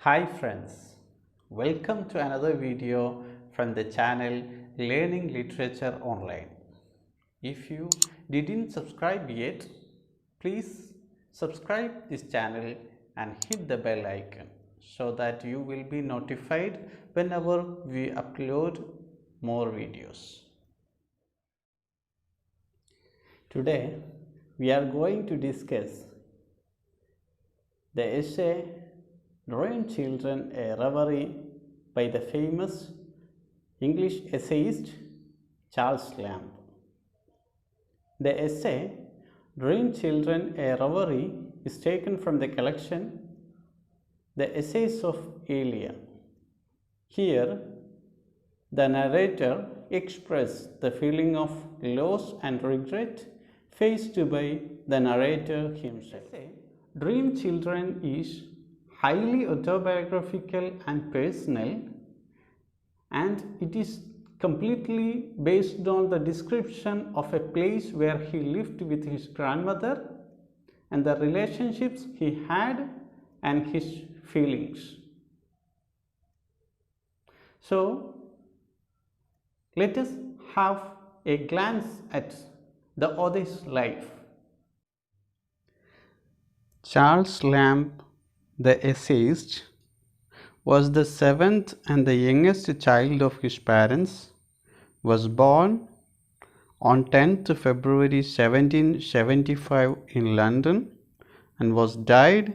Hi friends, welcome to another video from the channel Learning Literature Online. If you didn't subscribe yet, please subscribe this channel and hit the bell icon so that you will be notified whenever we upload more videos. Today we are going to discuss the essay Drawing Children a Reverie by the famous English essayist Charles Lamb. The essay Drawing Children a Reverie is taken from the collection The Essays of Elia. Here, the narrator expresses the feeling of loss and regret faced by the narrator himself. Dream Children is highly autobiographical and personal, and it is completely based on the description of a place where he lived with his grandmother and the relationships he had and his feelings. So, let us have a glance at the author's life. Charles Lamb, the essayist, was the seventh and the youngest child of his parents, was born on 10th February 1775 in London and was died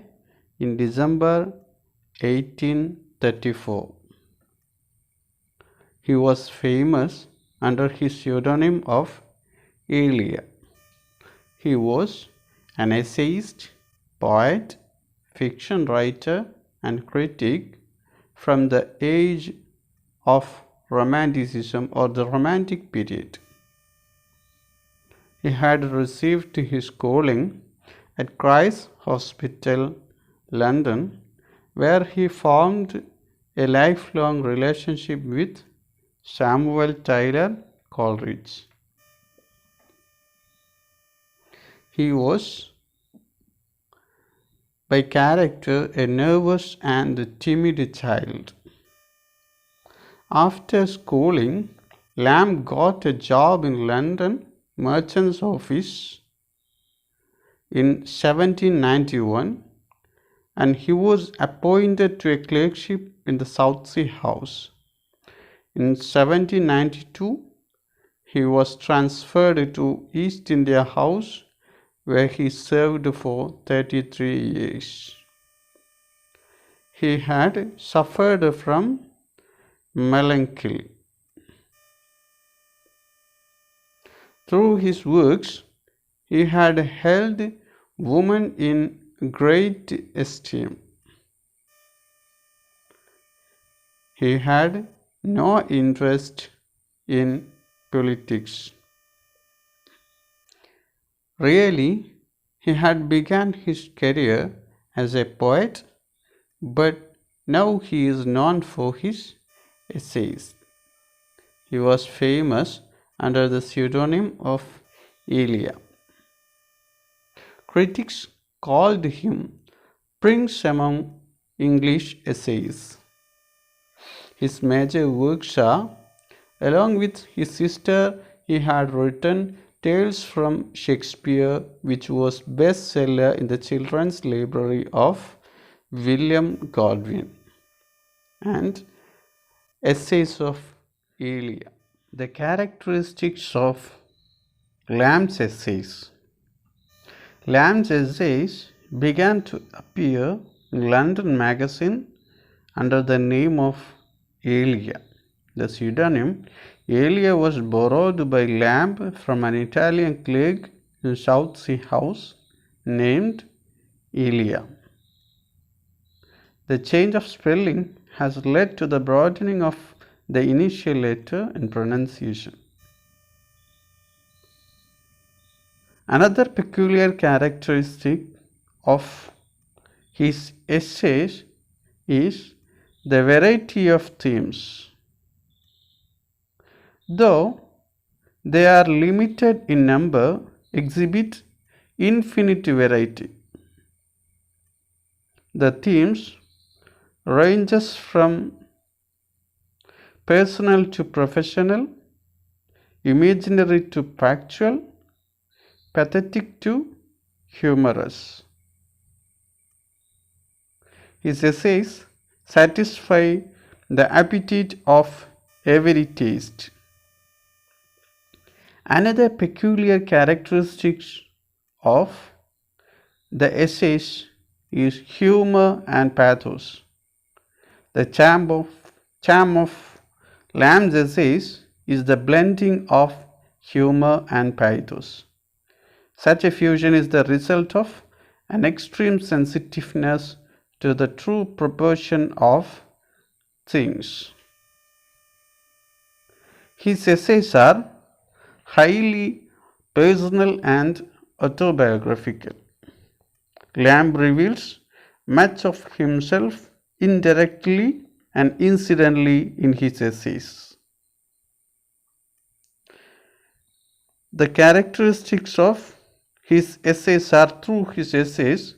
in December 1834. He was famous under his pseudonym of Elia. He was an essayist, poet, fiction writer and critic from the age of Romanticism or the Romantic period. He had received his calling at Christ's Hospital, London, where he formed a lifelong relationship with Samuel Taylor Coleridge. He was by character a nervous and timid child. After schooling, Lamb got a job in London Merchant's Office in 1791, and he was appointed to a clerkship in the Southsea House. In 1792, he was transferred to East India House, where he served for 33 years. He had suffered from melancholy. Through his works, he had held women in great esteem. He had no interest in politics. Really, he had begun his career as a poet, but now he is known for his essays. He was famous under the pseudonym of Elia. Critics called him Prince among English essayists. His major works are, along with his sister, he had written Tales from Shakespeare, which was bestseller in the children's library of William Godwin, and Essays of Elia. The characteristics of Lamb's essays. Lamb's essays began to appear in London magazine under the name of Elia. The pseudonym Elia was borrowed by Lamb from an Italian clerk in Southsea House named Elia. The change of spelling has led to the broadening of the initial letter in pronunciation. Another peculiar characteristic of his essays is the variety of themes. Though they are limited in number, exhibit infinite variety. The themes ranges from personal to professional, imaginary to factual, pathetic to humorous. His essays satisfy the appetite of every taste. Another peculiar characteristic of the essays is humor and pathos. The charm of Lamb's essays is the blending of humor and pathos. Such a fusion is the result of an extreme sensitiveness to the true proportion of things. His essays are highly personal and autobiographical. Lamb reveals much of himself indirectly and incidentally in his essays. The characteristics of his essays are through his essays,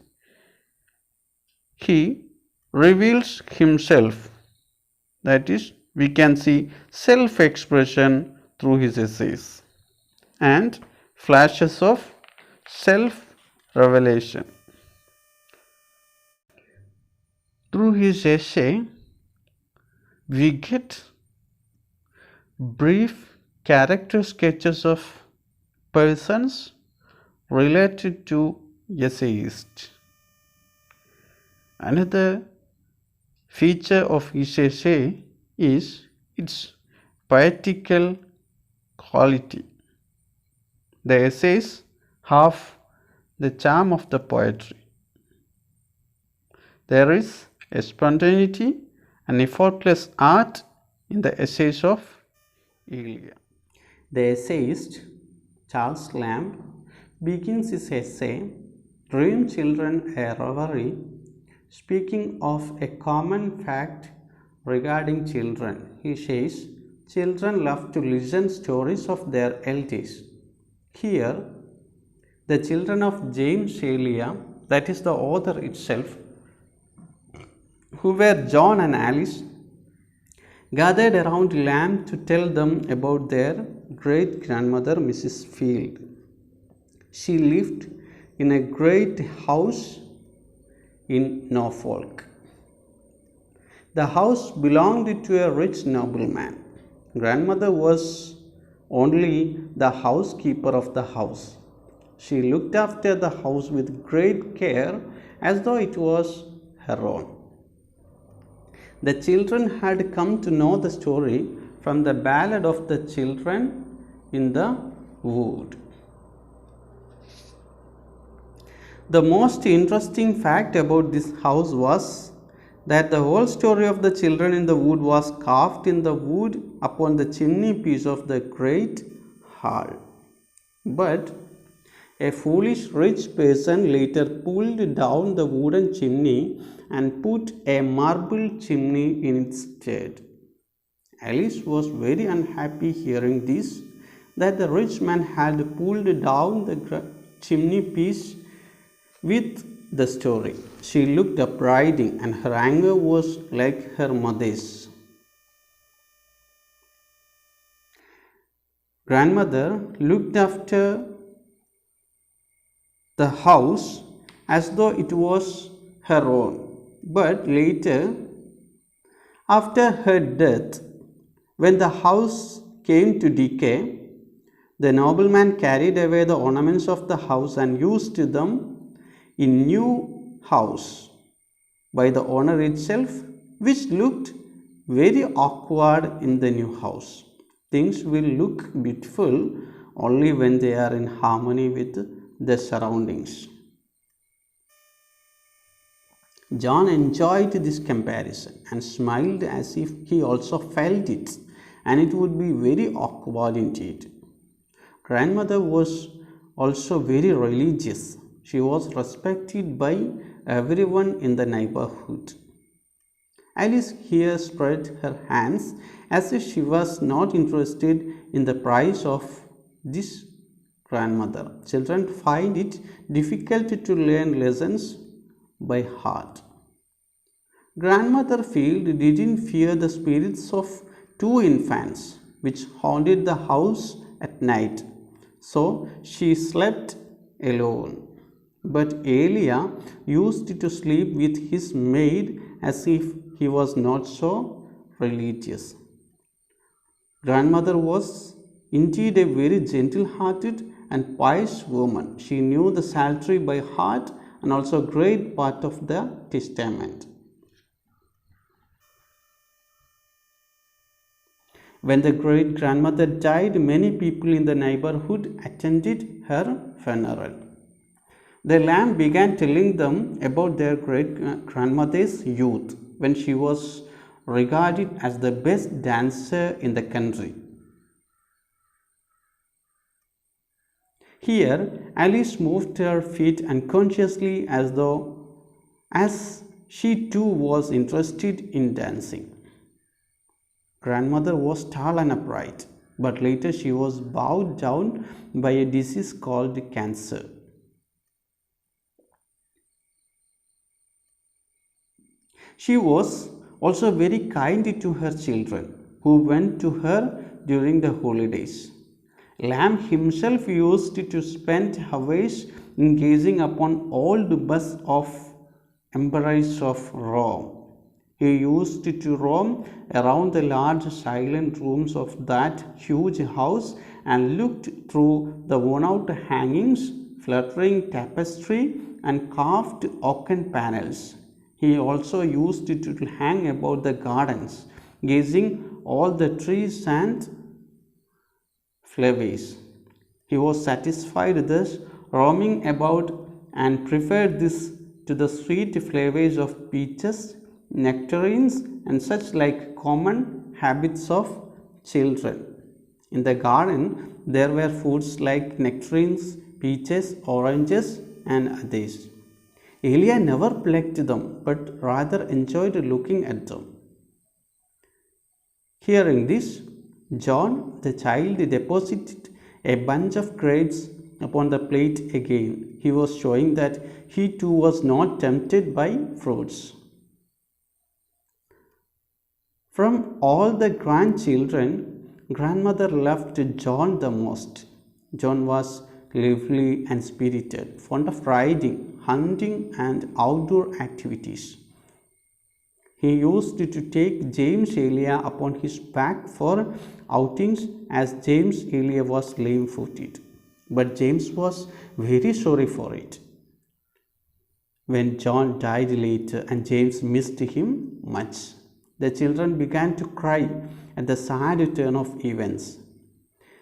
he reveals himself. That is, we can see self-expression through his essays and flashes of self-revelation. Through his essay, we get brief character sketches of persons related to essayists. Another feature of his essay is its poetical quality. The essays have the charm of the poetry. There is a spontaneity and effortless art in the essays of Elia. The essayist Charles Lamb begins his essay, Dream Children a Reverie, speaking of a common fact regarding children. He says, children love to listen stories of their elders. Here, the children of James Elia, that is the author itself, who were John and Alice, gathered around Lamb to tell them about their great-grandmother, Mrs. Field. She lived in a great house in Norfolk. The house belonged to a rich nobleman. Grandmother was only the housekeeper of the house. She looked after the house with great care as though it was her own. The children had come to know the story from the ballad of the children in the wood. The most interesting fact about this house was that the whole story of the children in the wood was carved in the wood upon the chimney piece of the great hall. But a foolish rich person later pulled down the wooden chimney and put a marble chimney in its stead. Alice was very unhappy hearing this, that the rich man had pulled down the chimney piece with the story. She looked upbraiding, and her anger was like her mother's. Grandmother looked after the house as though it was her own. But later, after her death, when the house came to decay, the nobleman carried away the ornaments of the house and used them in new house by the owner itself, which looked very awkward in the new house. Things will look beautiful only when they are in harmony with the surroundings. John enjoyed this comparison and smiled as if he also felt it, and it would be very awkward indeed. Grandmother was also very religious. She was respected by everyone in the neighborhood. Alice here spread her hands as if she was not interested in the price of this grandmother. Children find it difficult to learn lessons by heart. Grandmother Field didn't fear the spirits of two infants which haunted the house at night, so she slept alone. But Elia used to sleep with his maid as if he was not so religious. Grandmother was indeed a very gentle hearted and pious woman. She knew the Psaltery by heart and also a great part of the Testament. When the great grandmother died, many people in the neighborhood attended her funeral. The lamb began telling them about their great grandmother's youth when she was regarded as the best dancer in the country. Here, Alice moved her feet unconsciously as she too was interested in dancing. Grandmother was tall and upright, but later she was bowed down by a disease called cancer. She was also very kind to her children who went to her during the holidays. Lamb himself used to spend hours in gazing upon old busts of emperors of Rome. He used to roam around the large silent rooms of that huge house and looked through the worn-out hangings, fluttering tapestry, and carved oaken panels. He also used to hang about the gardens, gazing all the trees and flowers. He was satisfied thus roaming about and preferred this to the sweet flavors of peaches, nectarines, and such like common habits of children. In the garden, there were foods like nectarines, peaches, oranges, and others. Elia never plucked them, but rather enjoyed looking at them. Hearing this, John the child deposited a bunch of grapes upon the plate again. He was showing that he too was not tempted by fruits. From all the grandchildren, grandmother loved John the most. John was lively and spirited, fond of riding, hunting, and outdoor activities. He used to take James Elia upon his back for outings as James Elia was lame footed. But James was very sorry for it. When John died later and James missed him much, the children began to cry at the sad turn of events.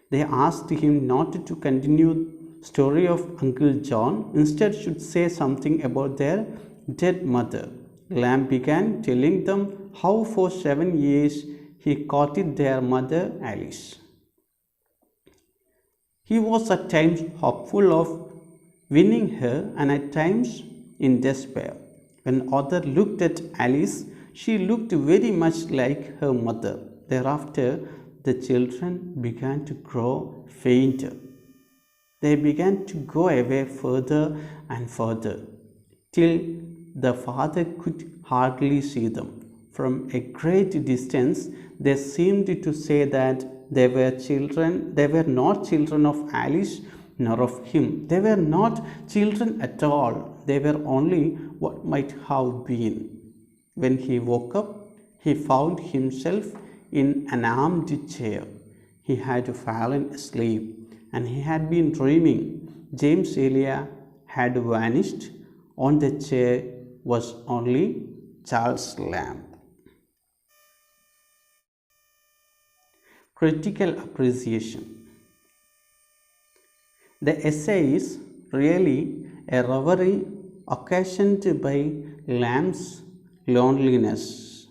They asked him not to continue story of Uncle John, instead should say something about their dead mother. Lamb began telling them how for 7 years he courted their mother Alice. He was at times hopeful of winning her and at times in despair. When Arthur looked at Alice, she looked very much like her mother. Thereafter, the children began to grow fainter. They began to go away further and further, till the father could hardly see them. From a great distance, they seemed to say that they were not children of Alice nor of him. They were not children at all. They were only what might have been. When he woke up, he found himself in an armchair. He had fallen asleep and he had been dreaming. James Elia had vanished. On the chair was only Charles Lamb. Critical appreciation. The essay is really a reverie occasioned by Lamb's loneliness.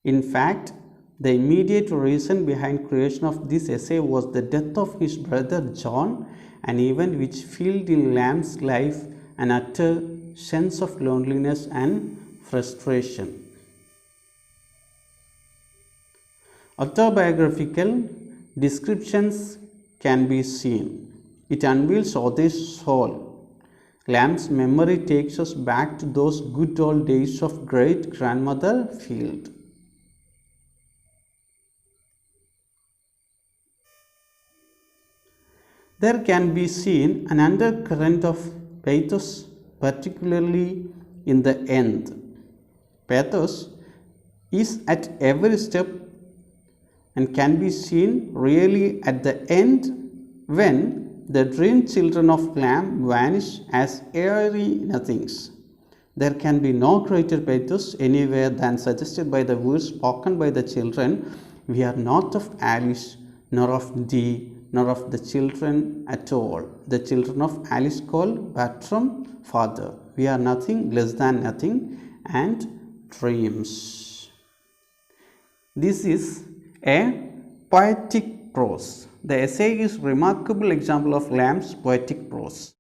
In fact, the immediate reason behind creation of this essay was the death of his brother John, an event which filled in Lamb's life an utter sense of loneliness and frustration. Autobiographical descriptions can be seen. It unveils Others' soul. Lamb's memory takes us back to those good old days of great grandmother Field. There can be seen an undercurrent of pathos, particularly in the end. Pathos is at every step and can be seen really at the end when the dream children of Lamb vanish as airy nothings. There can be no greater pathos anywhere than suggested by the words spoken by the children. We are not of Alice, nor of thee, nor of the children at all. The children of Alice call Bertram father. We are nothing less than nothing and dreams. This is a poetic prose. The essay is a remarkable example of Lamb's poetic prose.